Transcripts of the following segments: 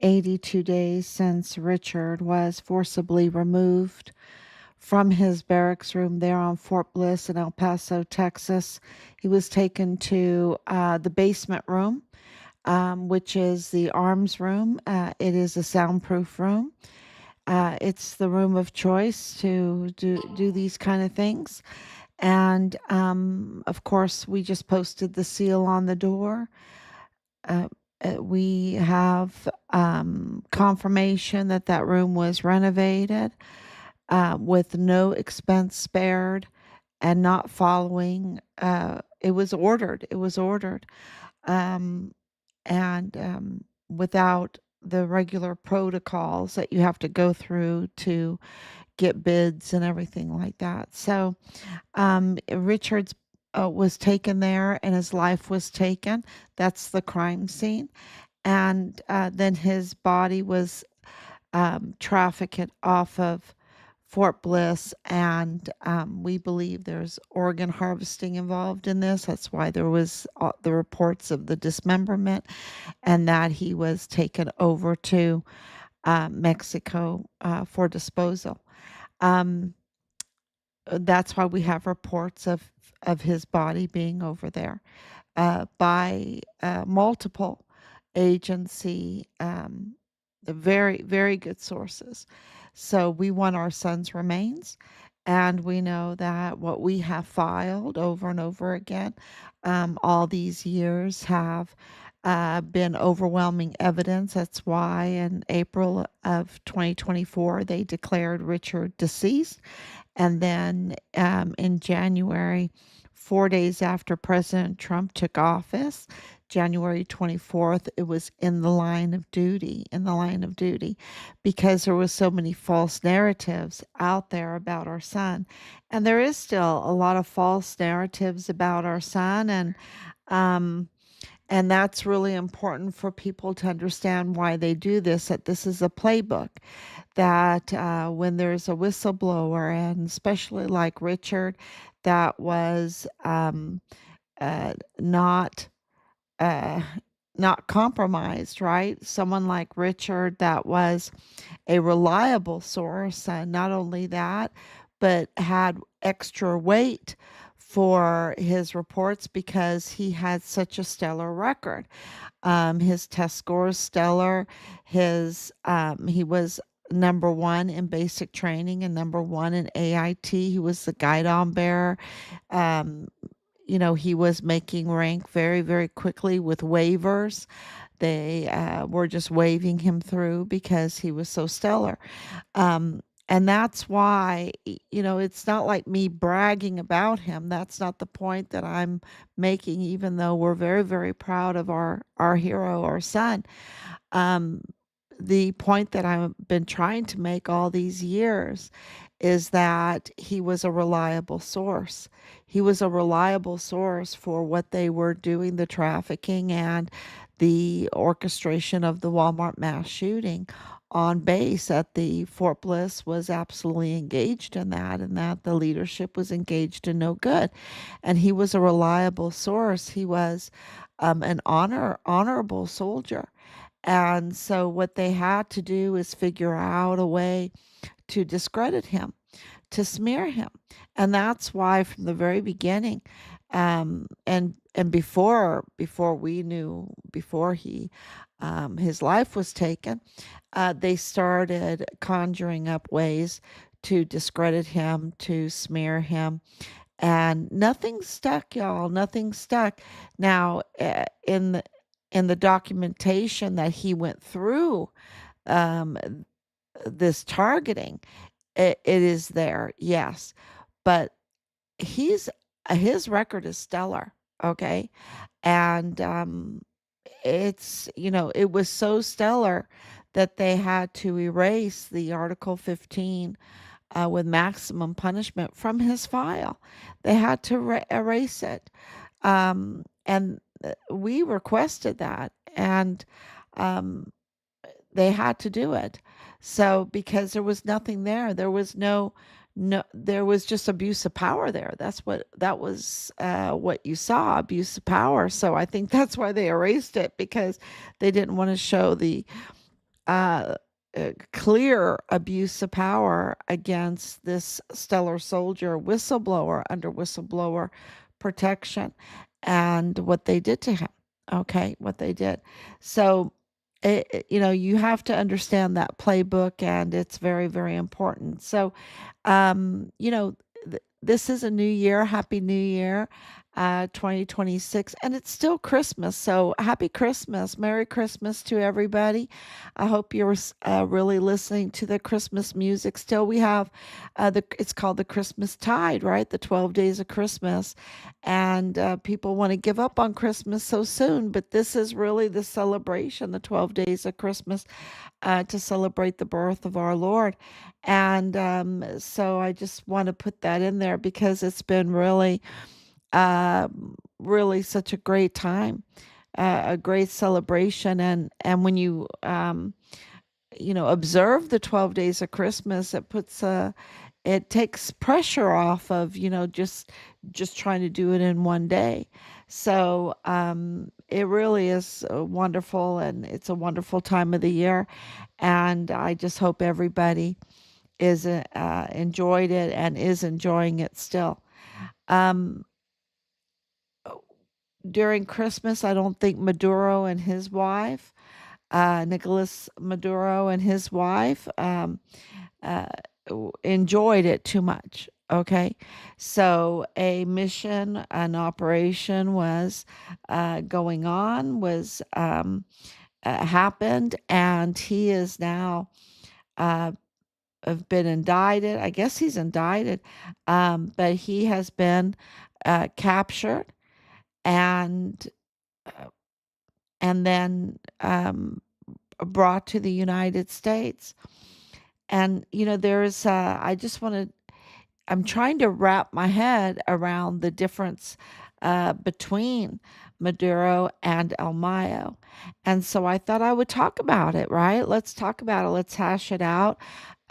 82 days since Richard was forcibly removed from his barracks room there on Fort Bliss in El Paso, Texas. He was taken to the basement room, which is the arms room. It is a soundproof room. It's the room of choice to do these kind of things. And of course, we just posted the seal on the door. Uh, we have confirmation that that room was renovated with no expense spared and not following. It was ordered. It was ordered. Um, and without the regular protocols that you have to go through to get bids and everything like that. So Richard's was taken there and his life was taken. That's the crime scene. And then his body was trafficked off of Fort Bliss, and we believe there's organ harvesting involved in this. That's why there was the reports of the dismemberment, and that he was taken over to Mexico for disposal. Um, that's why we have reports of his body being over there by multiple agency, the very, very good sources. So we want our son's remains, and we know that what we have filed over and over again, all these years have been overwhelming evidence. That's why in April of 2024 they declared Richard deceased, and then in January, 4 days after President Trump took office, January 24th, it was in the line of duty, because there was so many false narratives out there about our son. And there is still a lot of false narratives about our son. Um, and that's really important for people to understand why they do this, that this is a playbook, that when there's a whistleblower, and especially like Richard, that was uh, not uh, not compromised, right? Someone like Richard that was a reliable source, not only that, but had extra weight for his reports because he had such a stellar record. His test scores stellar. He was number one in basic training and number one in AIT. He was the guidon bearer. Um, he was making rank very, very quickly with waivers. They were just waving him through because he was so stellar. And that's why, it's not like me bragging about him. That's not the point that I'm making, even though we're very, very proud of our hero, our son. Um, the point that I've been trying to make all these years is that he was a reliable source. He was a reliable source for what they were doing, the trafficking and the orchestration of the Walmart mass shooting on base at the Fort Bliss was absolutely engaged in that, and that the leadership was engaged in no good. And he was a reliable source. He was an honorable soldier. And so what they had to do is figure out a way to discredit him, to smear him. And that's why from the very beginning, and before we knew, before he his life was taken, they started conjuring up ways to discredit him, to smear him, and nothing stuck, y'all. Nothing stuck. Now, in the documentation that he went through, um, this targeting, it is there, yes, but he's his record is stellar, okay, and it was so stellar that they had to erase the Article 15 with maximum punishment from his file. They had to erase it. And we requested that, and um, they had to do it. So because there was nothing there, there was no, there was just abuse of power there. That was what you saw, abuse of power. So I think that's why they erased it, because they didn't want to show uh, clear abuse of power against this stellar soldier whistleblower under whistleblower protection and what they did to him. Okay, what they did. So, you have to understand that playbook, and it's very, very important. So, um, you know, this is a new year. Happy New Year, 2026. And it's still Christmas. So happy Christmas. Merry Christmas to everybody. I hope you're really listening to the Christmas music. Still, we have it's called the Christmas Tide, right? The 12 days of Christmas. And people want to give up on Christmas so soon, but this is really the celebration, the 12 days of Christmas, to celebrate the birth of our Lord. And so I just want to put that in there because it's been really such a great time, a great celebration. And when you observe the 12 days of Christmas, it takes pressure off of, just trying to do it in one day. So it really is wonderful, and it's a wonderful time of the year. And I just hope everybody is enjoyed it and is enjoying it still. Um, During Christmas, I don't think Maduro and his wife, Nicolás Maduro and his wife, uh, enjoyed it too much. Okay, so a mission, an operation was going on, was happened, and he is now uh, have been indicted. I guess he's indicted, but he has been captured and uh, and then brought to the United States. And there's I just want to I'm trying to wrap my head around the difference between Maduro and El Mayo. And so I thought I would talk about it, right? Let's talk about it. Let's hash it out.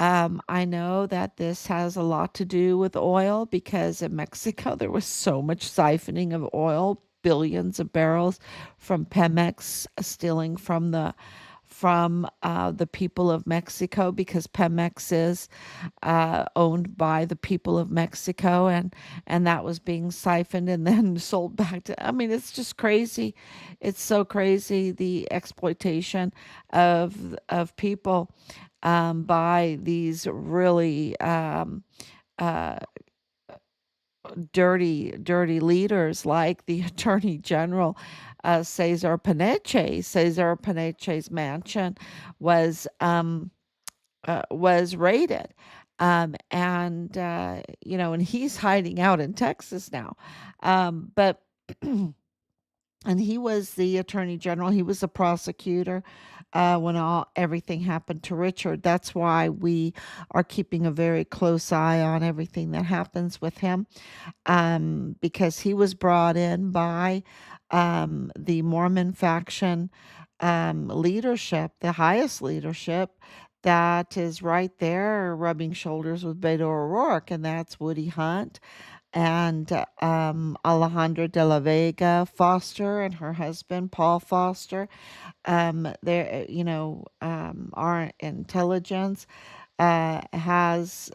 I know that this has a lot to do with oil because in Mexico there was so much siphoning of oil, billions of barrels from Pemex stealing from the people of Mexico because Pemex is owned by the people of Mexico, and that was being siphoned and then sold back to. I mean, it's just crazy. It's so crazy, the exploitation of people by these really uh, dirty leaders like the Attorney General Cesar Paneche. Cesar Paneche's mansion was was raided. And he's hiding out in Texas now. But and he was the attorney general. He was a prosecutor when everything happened to Richard. That's why we are keeping a very close eye on everything that happens with him, because he was brought in by the Mormon faction leadership, the highest leadership that is right there rubbing shoulders with Beto O'Rourke, and that's Woody Hunt and Alejandra de la Vega Foster and her husband Paul Foster. Our intelligence has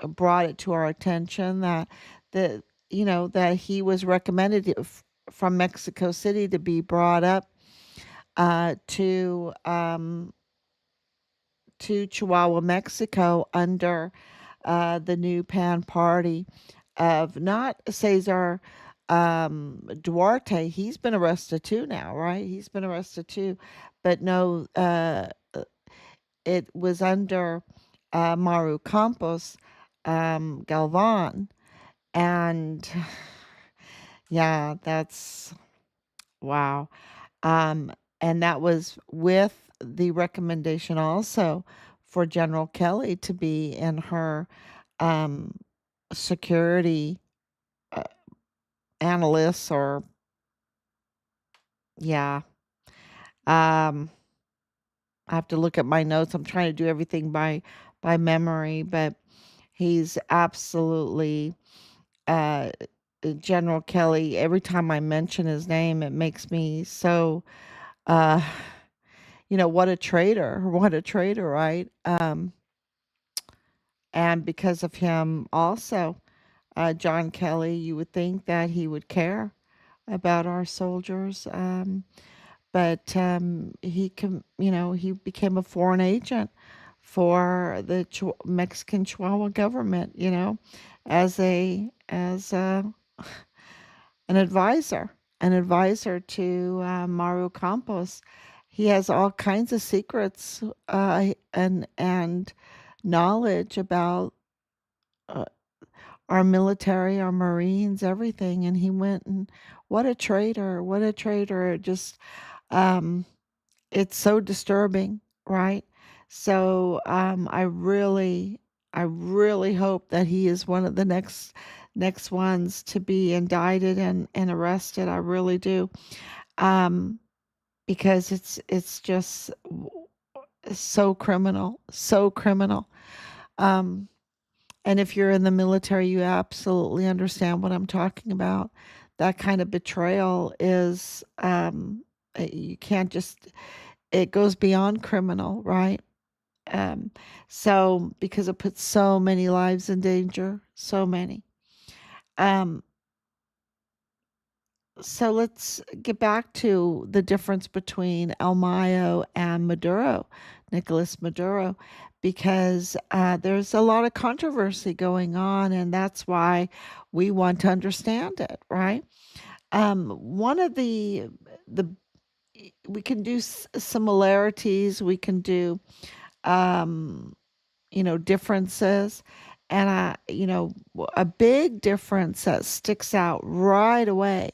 brought it to our attention that that he was recommended from Mexico City to be brought up to Chihuahua, Mexico, under the new Pan Party of not Cesar Duarte. He's been arrested too now, right? He's been arrested too, but no, it was under Maru Campos Galvan, and yeah, that's wow. Um, and that was with the recommendation also for General Kelly to be in her um, security uh, analysts or, yeah. Um, I have to look at my notes. I'm trying to do everything by memory, but he's absolutely uh, General Kelly. Every time I mention his name, it makes me so. Uh, what a traitor, what a traitor, right? And because of him also, John Kelly, you would think that he would care about our soldiers. But he became a foreign agent for the Mexican Chihuahua government, as an advisor to Mario Campos. He has all kinds of secrets and knowledge about uh, our military, our Marines, everything. And he went and what a traitor! What a traitor! Um, it's so disturbing, right? So I really hope that he is one of the next ones to be indicted and arrested. I really do, um, because it's just so criminal, so criminal. Um, and if you're in the military, you absolutely understand what I'm talking about. That kind of betrayal is you can't just it goes beyond criminal, right? Um, so because it puts so many lives in danger, so many. Um, so let's get back to the difference between El Mayo and Maduro, Nicolás Maduro, because there's a lot of controversy going on, and that's why we want to understand it, right? One of the we can do similarities, we can do um, differences. And a big difference that sticks out right away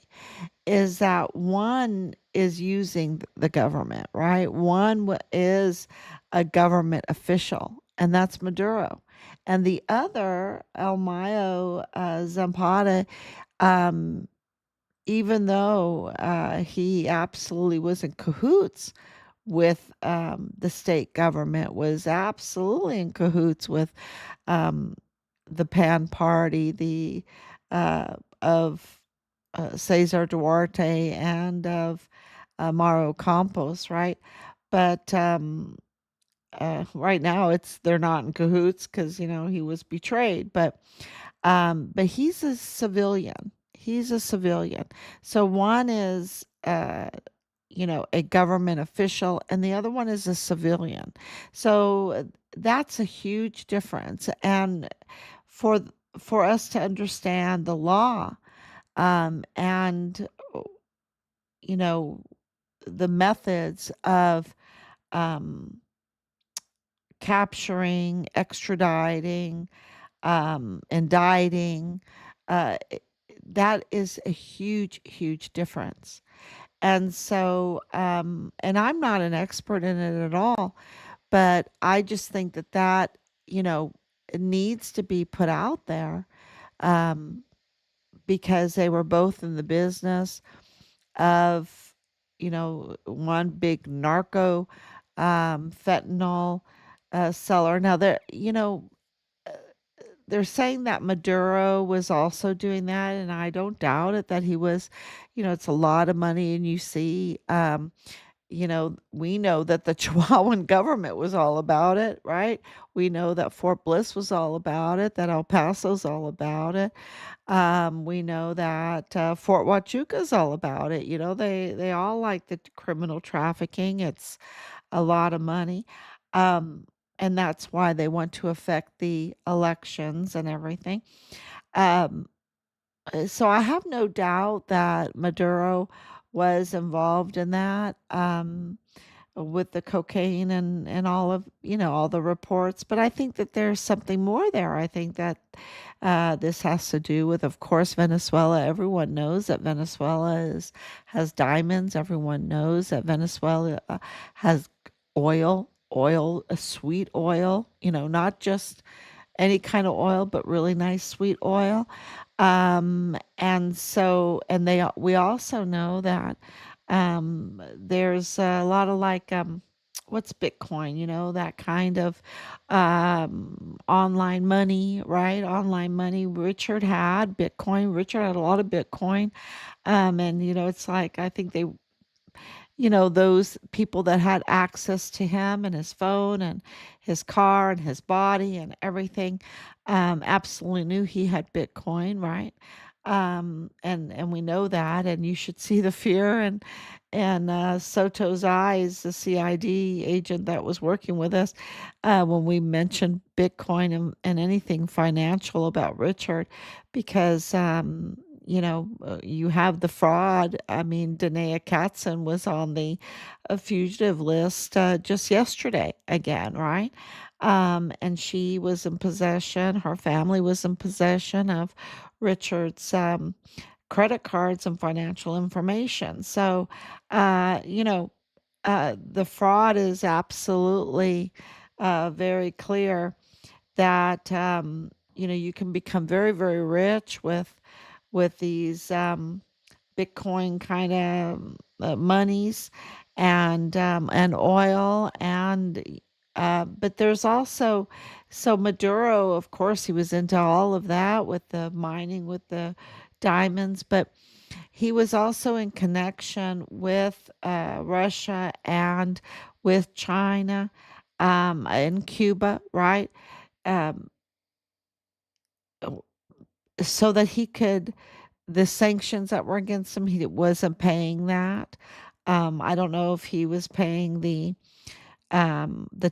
is that one is using the government, right? One is a government official, and that's Maduro. And the other, El Mayo Zambada, um, even though he absolutely was in cahoots with the state government, was absolutely in cahoots with um, the Pan Party, the of Cesar Duarte and of Mauro Campos, right? But right now, it's they're not in cahoots because he was betrayed. But he's a civilian. He's a civilian. So one is a government official, and the other one is a civilian. So that's a huge difference. And for for us to understand the law, and you know the methods of um, capturing, extraditing, indicting, uh, that is a huge, huge difference. And I'm not an expert in it at all, but I just think that you know it needs to be put out there, um, because they were both in the business of one big narco fentanyl seller. Now they're saying that Maduro was also doing that, and I don't doubt it that he was. It's a lot of money, and we know that the Chihuahuan government was all about it, right? We know that Fort Bliss was all about it, that El Paso's all about it. We know that Fort Huachuca's all about it. They all like the criminal trafficking. It's a lot of money. Um, and that's why they want to affect the elections and everything. Um, so I have no doubt that Maduro was involved in that. With the cocaine and all the reports. But I think that there's something more there. I think that this has to do with, of course, Venezuela. Everyone knows that Venezuela has diamonds. Everyone knows that Venezuela has oil, a sweet oil, not just any kind of oil, but really nice sweet oil. We also know that there's a lot of like what's Bitcoin, that kind of online money, right? Online money. Richard had Bitcoin. Richard had a lot of Bitcoin. And it's like I think those people that had access to him and his phone and his car and his body and everything, absolutely knew he had Bitcoin, right? And we know that, and you should see the fear and Soto's eyes, the CID agent that was working with us, when we mentioned Bitcoin and anything financial about Richard, because you have the fraud. I mean, Danae Katzen was on the fugitive list just yesterday again, right? And she was in possession, her family was in possession of Richard's credit cards and financial information. So, the fraud is absolutely very clear that you can become very, very rich with these Bitcoin kind of monies and oil but there's also so Maduro, of course, he was into all of that with the mining with the diamonds, but he was also in connection with Russia and with China and Cuba, right? Um, so that he could the sanctions that were against him, he wasn't paying that. I don't know if he was paying the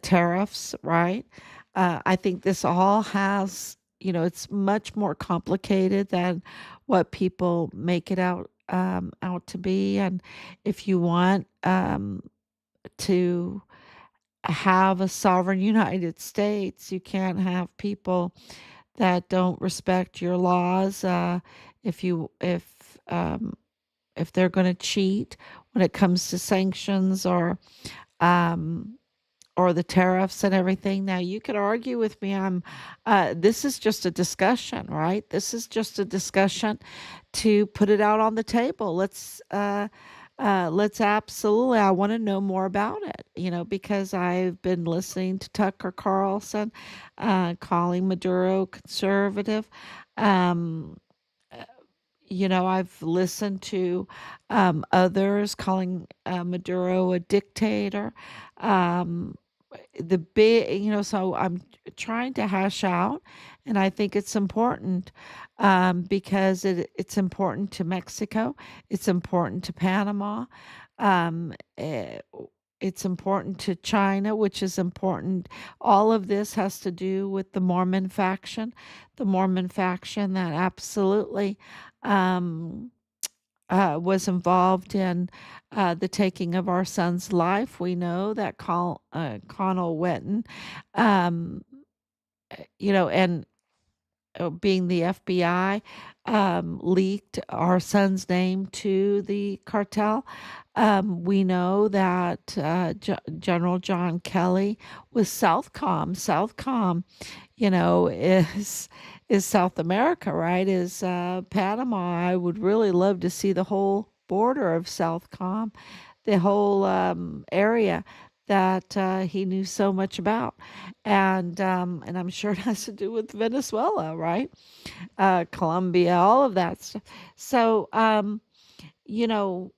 tariffs, right? I think this all has, it's much more complicated than what people make it out to be. And if you want to have a sovereign United States, you can't have people that don't respect your laws. If you if they're going to cheat when it comes to sanctions um, or the tariffs and everything. Now you could argue with me. This is just a discussion, right? This is just a discussion to put it out on the table. Let's absolutely. I want to know more about it, because I've been listening to Tucker Carlson, calling Maduro conservative. Um, I've listened to others calling Maduro a dictator. Um, the big, so I'm trying to hash out, and I think it's important because it's important to Mexico, it's important to Panama, um, eh, it's important to China, which is important. All of this has to do with the Mormon faction that absolutely um, was involved in the taking of our son's life. We know that Connell Wetton, um, and being the FBI, leaked our son's name to the cartel. We know that General John Kelly was Southcom. Southcom, is South America, right? Is Panama. I would really love to see the whole border of Southcom, the whole area that he knew so much about, and I'm sure it has to do with Venezuela, right? Colombia, all of that stuff. So, you know,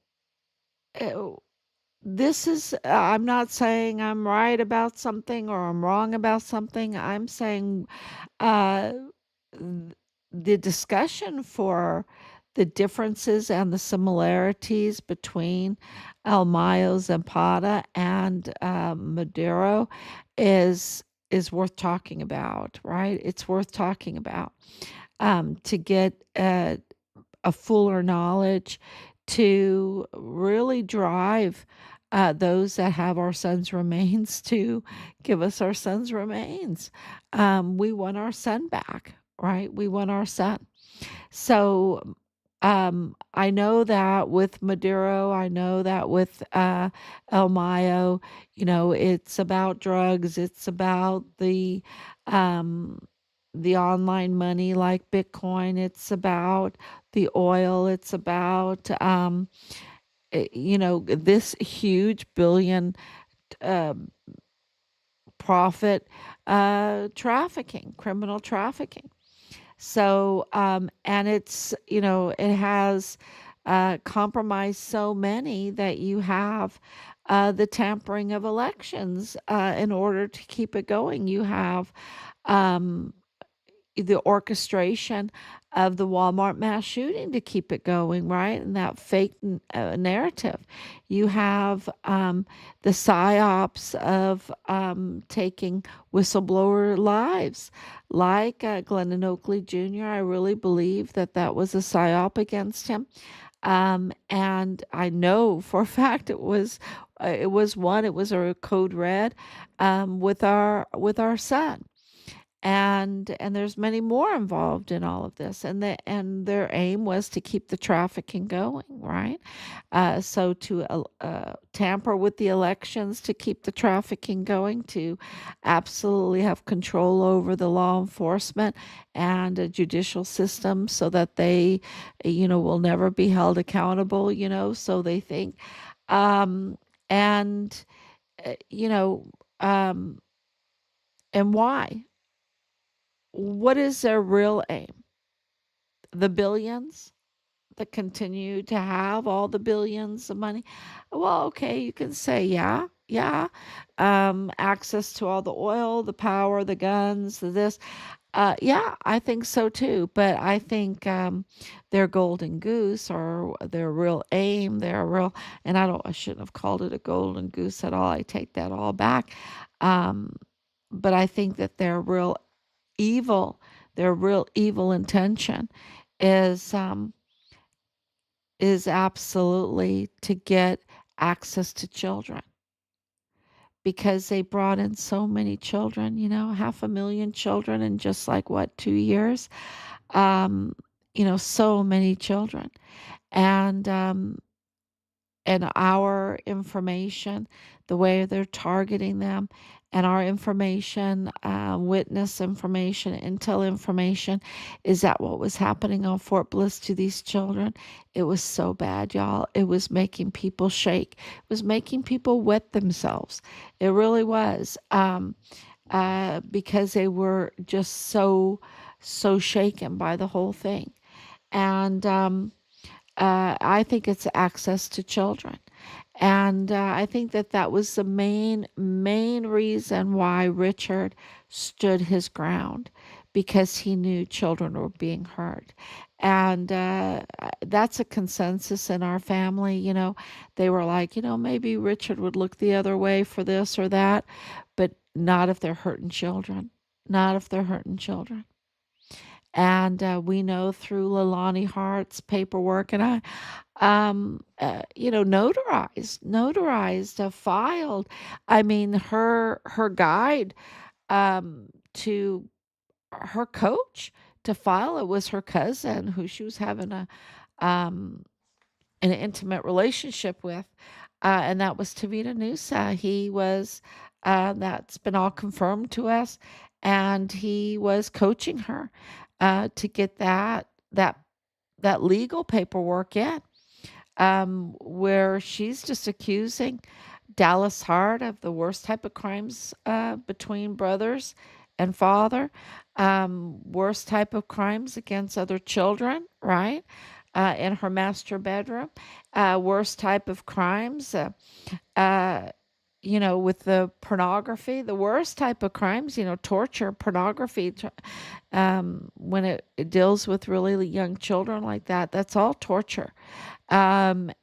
uh, this is, I'm not saying I'm right about something or I'm wrong about something. I'm saying uh, th- the discussion for the differences and the similarities between El Mayo Zambada and Maduro is worth talking about, right? It's worth talking about to get a fuller knowledge to really drive those that have our son's remains to give us our son's remains. We want our son back, right? We want our son. So I know that with Maduro, I know that with El Mayo, it's about drugs, it's about the online money like Bitcoin, it's about the oil, it's about this huge billion uh, profit trafficking, criminal trafficking. So, and it has compromise so many that you have the tampering of elections in order to keep it going. You have um, the orchestration of the Walmart mass shooting to keep it going, right? And that fake narrative. You have the psyops of taking whistleblower lives, like Glennon Oakley Jr. I really believe that that was a psyop against him. And I know for a fact it was one, it was a code red with our son, and there's many more involved in all of this, and their aim was to keep the trafficking going, right? So to tamper with the elections to keep the trafficking going, to absolutely have control over the law enforcement and a judicial system so that they, will never be held accountable, so they think. Um, and uh, you know um, and why? What is their real aim? The billions that continue to have all the billions of money? Well, okay, you can say, yeah, yeah. Access to all the oil, the power, the guns, the this. Yeah, I think so too. But I think their golden goose or their real aim, their real, and I shouldn't have called it a golden goose at all. I take that all back. Um, but I think that evil, their real evil intention is um, is absolutely to get access to children because they brought in so many children, 500,000 children in just like what, 2 years, um, so many children, and our information, the way they're targeting them, and our information, witness information, intel information, is that what was happening on Fort Bliss to these children? It was so bad, y'all. It was making people shake. It was making people wet themselves. It really was, because they were just so shaken by the whole thing. And I think it's access to children. And I think that that was the main reason why Richard stood his ground, because he knew children were being hurt. And that's a consensus in our family. They were like, maybe Richard would look the other way for this or that, but not if they're hurting children. Not if they're hurting children. And we know through Leilani Hart's paperwork, and notarized, filed. I mean, her guide to her coach to file it was her cousin, who she was having um, an intimate relationship with, and that was Tavita Nusa. He was, that's been all confirmed to us, and he was coaching her to get that legal paperwork in, where she's just accusing Dallas Hart of the worst type of crimes between brothers and father, worst type of crimes against other children, right? In her master bedroom, worst type of crimes, uh, with the pornography, the worst type of crimes, torture, pornography, when it deals with really young children like that, that's all torture. And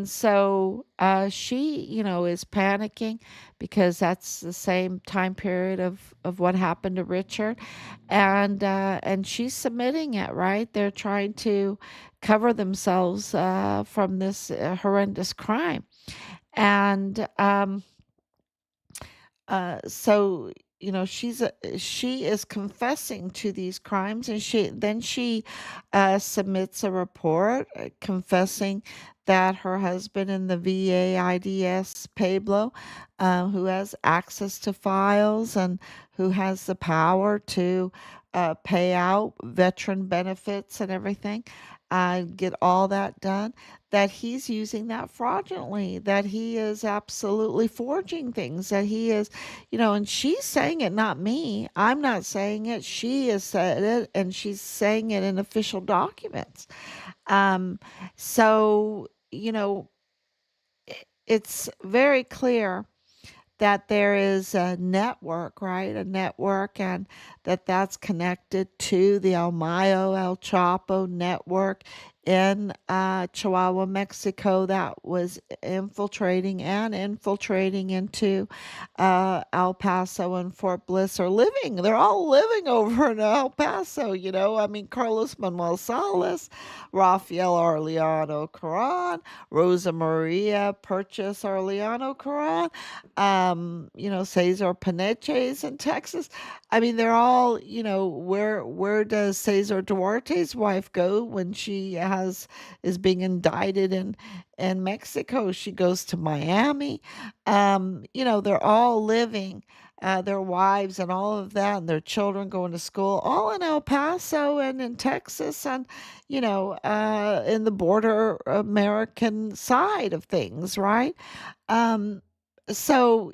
so she, is panicking because that's the same time period of what happened to Richard, and she's submitting it. Right, they're trying to cover themselves from this horrendous crime, and so she is confessing to these crimes, and she submits a report confessing that her husband in the VAIDS Pablo, who has access to files and who has the power to pay out veteran benefits and everything, get all that done. that he's using that fraudulently, that he is absolutely forging things, that he is, and she's saying it, not me. I'm not saying it. She has said it, and she's saying it in official documents. Um, so, it's very clear that there is a network, right? A network, and that's connected to the El Mayo, El Chapo network in Chihuahua, Mexico, that was infiltrating into El Paso and Fort Bliss, are living. They're all living over in El Paso, I mean, Carlos Manuel Salas, Rafael Arellano Caron, Rosa Maria Purchase Arellano Caron, Cesar Paneches in Texas. I mean, they're all, where does Cesar Duarte's wife go when she is being indicted in Mexico? She goes to Miami. They're all living, their wives and all of that, and their children going to school, all in El Paso and in Texas, and in the border American side of things, right? Um, so,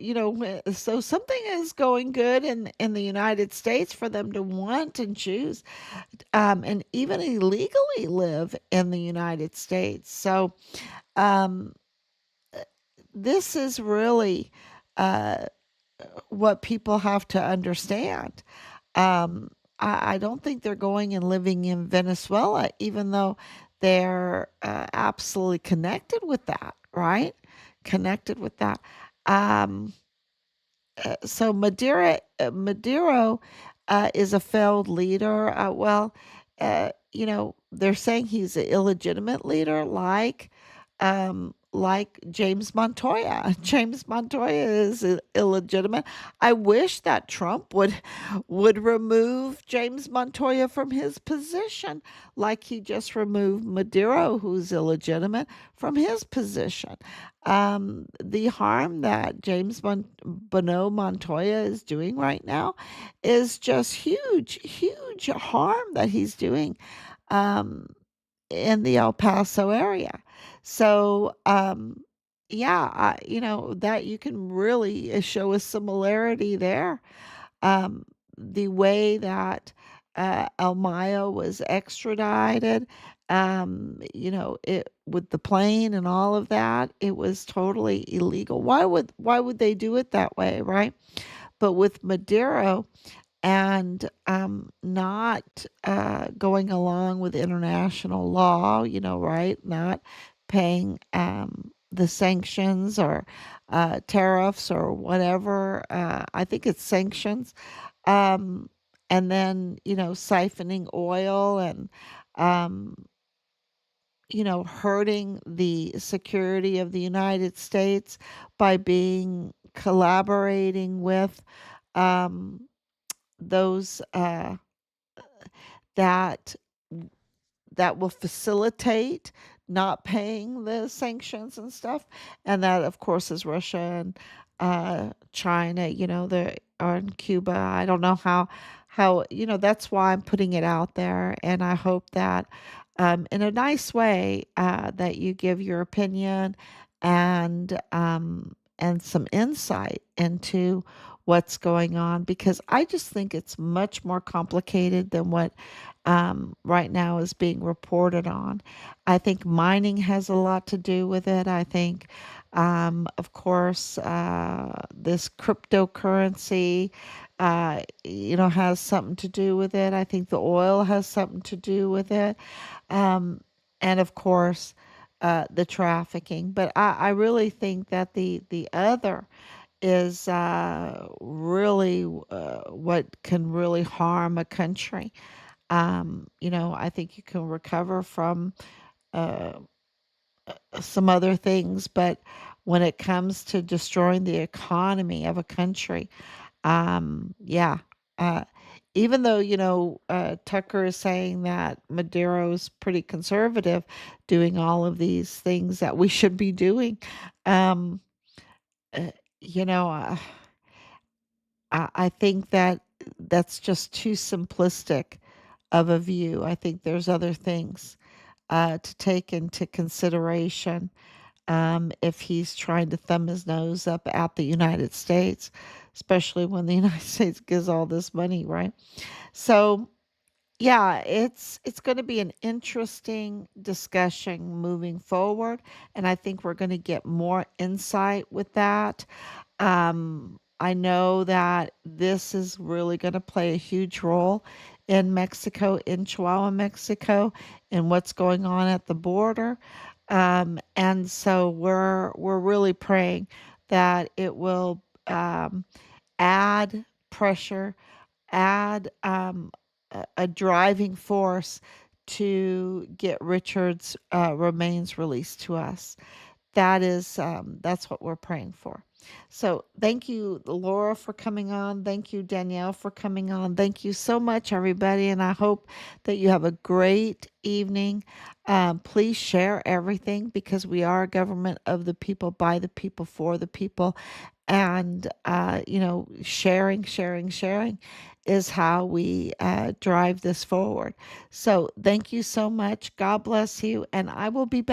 so something is going good in the United States for them to want and choose, and even illegally live in the United States. So, um, this is really uh, what people have to understand. I don't think they're going and living in Venezuela, even though they're absolutely connected with that, right? Connected with that. Um, so Maduro is a failed leader. They're saying he's an illegitimate leader, like James Montoya. James Montoya is illegitimate. I wish that Trump would remove James Montoya from his position, like he just removed Maduro, who's illegitimate, from his position. The harm that Bono Montoya is doing right now is just huge, huge harm that he's doing. Um, in the El Paso area. So, yeah, that you can really show a similarity there. Um, the way that El Mayo was extradited, it with the plane and all of that, it was totally illegal. Why would they do it that way, right? But with Maduro, and not going along with international law, right? Not paying the sanctions or tariffs or whatever. I think it's sanctions. Um, and then, siphoning oil and, um, hurting the security of the United States by collaborating with um, those that that will facilitate not paying the sanctions and stuff. And that, of course, is Russia and China, the or in Cuba. I don't know how that's why I'm putting it out there, and I hope that in a nice way that you give your opinion and some insight into what's going on, because I just think it's much more complicated than what right now is being reported on. I think mining has a lot to do with it. I think, of course, this cryptocurrency, has something to do with it. I think the oil has something to do with it. Um, and of course, the trafficking. But I really think that the other is really what can really harm a country. I think you can recover from uh, some other things, but when it comes to destroying the economy of a country, yeah. Uh, Even though, Tucker is saying that Maduro's pretty conservative, doing all of these things that we should be doing, um, uh, you know, uh, I think that that's just too simplistic of a view. I think there's other things to take into consideration if he's trying to thumb his nose up at the United States, especially when the United States gives all this money, right? So yeah, it's going to be an interesting discussion moving forward, and I think we're going to get more insight with that. I know that this is really going to play a huge role in Mexico, in Chihuahua, Mexico, and what's going on at the border. And so we're really praying that it will add pressure, add a driving force to get Richard's remains released to us. That's what we're praying for. So thank you, Laura, for coming on. Thank you, Danielle, for coming on. Thank you so much, everybody, and I hope that you have a great evening. Please share everything because we are a government of the people, by the people, for the people, and sharing is how we drive this forward. So thank you so much. God bless you, and I will be back.